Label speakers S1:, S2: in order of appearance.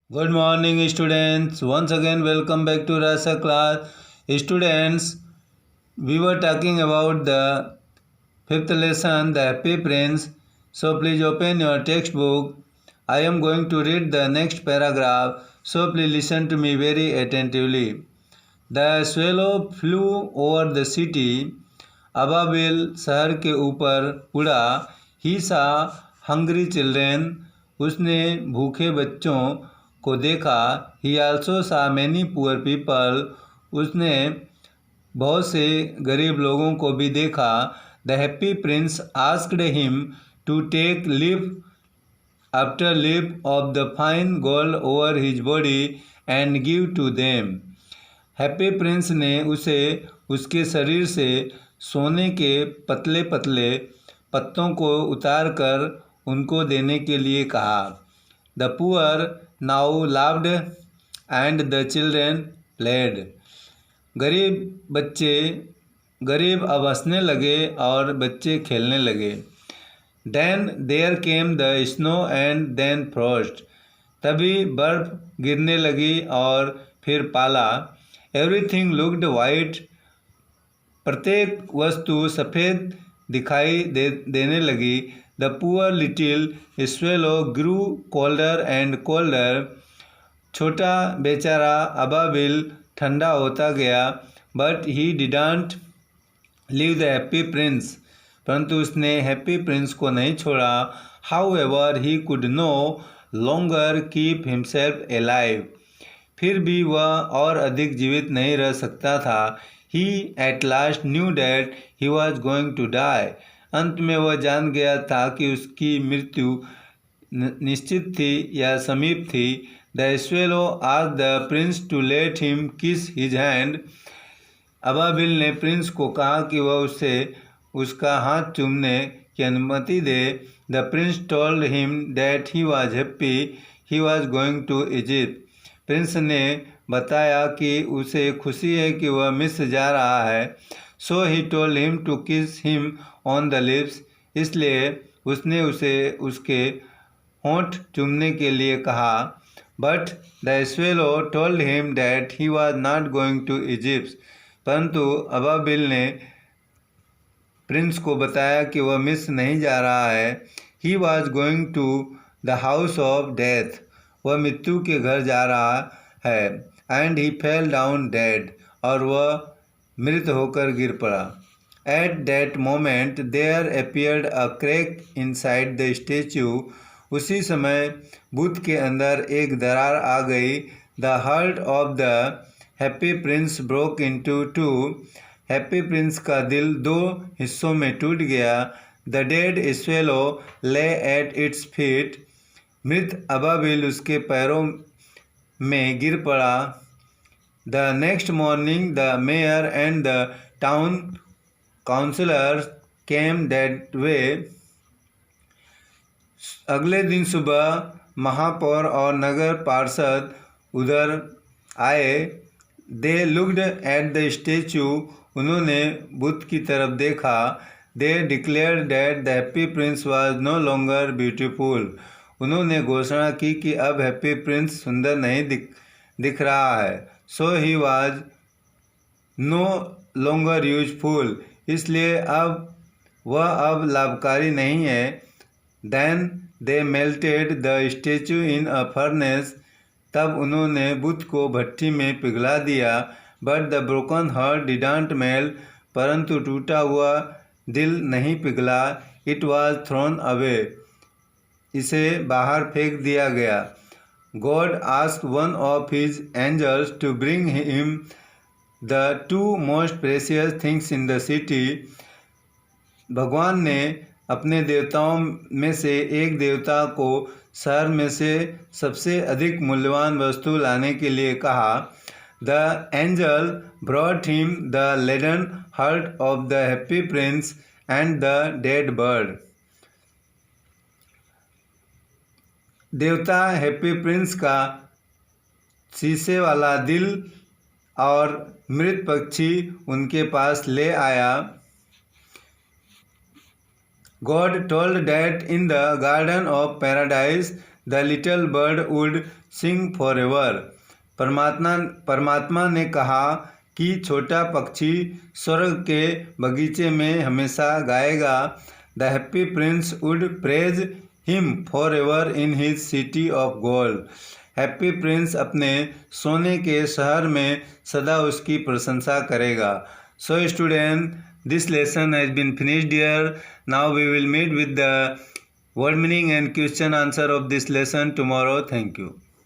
S1: Good morning, students. Once again, welcome back to Rasa class. Students, we were talking about the fifth lesson, The Happy Prince. So please open your textbook. I am going to read the next paragraph. So please listen to me very attentively. The swallow flew over the city. अबाबिल शहर के ऊपर उड़ा. ही सा hungry children. उसने भूखे बच्चों को देखा. He also saw many poor people. उसने बहुत से गरीब लोगों को भी देखा. The happy prince asked him to take leave after leave of the fine gold over his body and give to them. Happy prince ने उसे उसके शरीर से सोने के पतले पतले पत्तों को उतार कर उनको देने के लिए कहा. The poor now laughed and the children played. गरीब अब हंसने लगे और बच्चे खेलने लगे. Then there came the snow and then frost. तभी बर्फ गिरने लगी और फिर पाला. Everything looked white. प्रत्येक वस्तु सफ़ेद दिखाई देने लगी. The poor little swallow grew colder and colder. छोटा बेचारा अबाबिल ठंडा होता गया. But he didn't leave the happy Prince. परंतु उसने हैप्पी प्रिंस को नहीं छोड़ा. However he could no longer keep himself alive. फिर भी वह और अधिक जीवित नहीं रह सकता था. He at last knew that he was going to die. अंत में वह जान गया था कि उसकी मृत्यु निश्चित थी या समीप थी. The swallow asked the prince to let him kiss his hand. अबाबिल ने प्रिंस को कहा कि वह उसे उसका हाथ चूमने की अनुमति दे. The prince told him that he was happy he was going to Egypt. प्रिंस ने बताया कि उसे खुशी है कि वह मिस्र जा रहा है. So he told him to kiss him on the lips. इसलिए उसने उसे उसके होंठ चूमने के लिए कहा. But the swallow told him that he was not going to Egypt. परंतु अबाबिल ने प्रिंस को बताया कि वह मिस्र नहीं जा रहा है. He was going to the house of death. वह मृत्यु के घर जा रहा है. And he fell down dead. और वह मृत होकर गिर पड़ा. At that moment there appeared a crack inside the statue. उसी समय बुत के अंदर एक दरार आ गई. The heart of the happy Prince broke into two. Happy Prince का दिल दो हिस्सों में टूट गया. द डेड स्वेलो ले एट इट्स फीट. मृत अबाबिल उसके पैरों में गिर पड़ा. The next morning the mayor and the town councillor came that way. अगले दिन सुबह महापौर और नगर पार्षद उधर आए. They looked at the statue. उन्होंने बुत की तरफ देखा. They declare that the happy Prince was no longer beautiful. उन्होंने घोषणा की कि अब हैप्पी प्रिंस सुंदर नहीं दिख रहा है. So he was no longer useful. इसलिए वह अब लाभकारी नहीं है. Then they melted the statue in a furnace. तब उन्होंने बुत को भट्टी में पिघला दिया. But the broken heart didn't melt. परंतु टूटा हुआ दिल नहीं पिघला. It was thrown away. इसे बाहर फेंक दिया गया. God asked one of his angels to bring him the two most precious things in the city. भगवान ने अपने देवताओं में से एक देवता को शहर में से सबसे अधिक मूल्यवान वस्तु लाने के लिए कहा. The angel brought him the leaden heart of the happy Prince and the dead bird. देवता हैप्पी प्रिंस का शीशे वाला दिल और मृत पक्षी उनके पास ले आया. God told that in the garden of paradise the little bird would sing forever. परमात्मा ने कहा कि छोटा पक्षी स्वर्ग के बगीचे में हमेशा गाएगा. The happy prince would praise him forever in his city of gold. Happy Prince अपने सोने के शहर में सदा उसकी प्रशंसा करेगा. So student, this lesson has been finished here. Now we will meet with the word meaning and question answer of this lesson tomorrow. Thank you.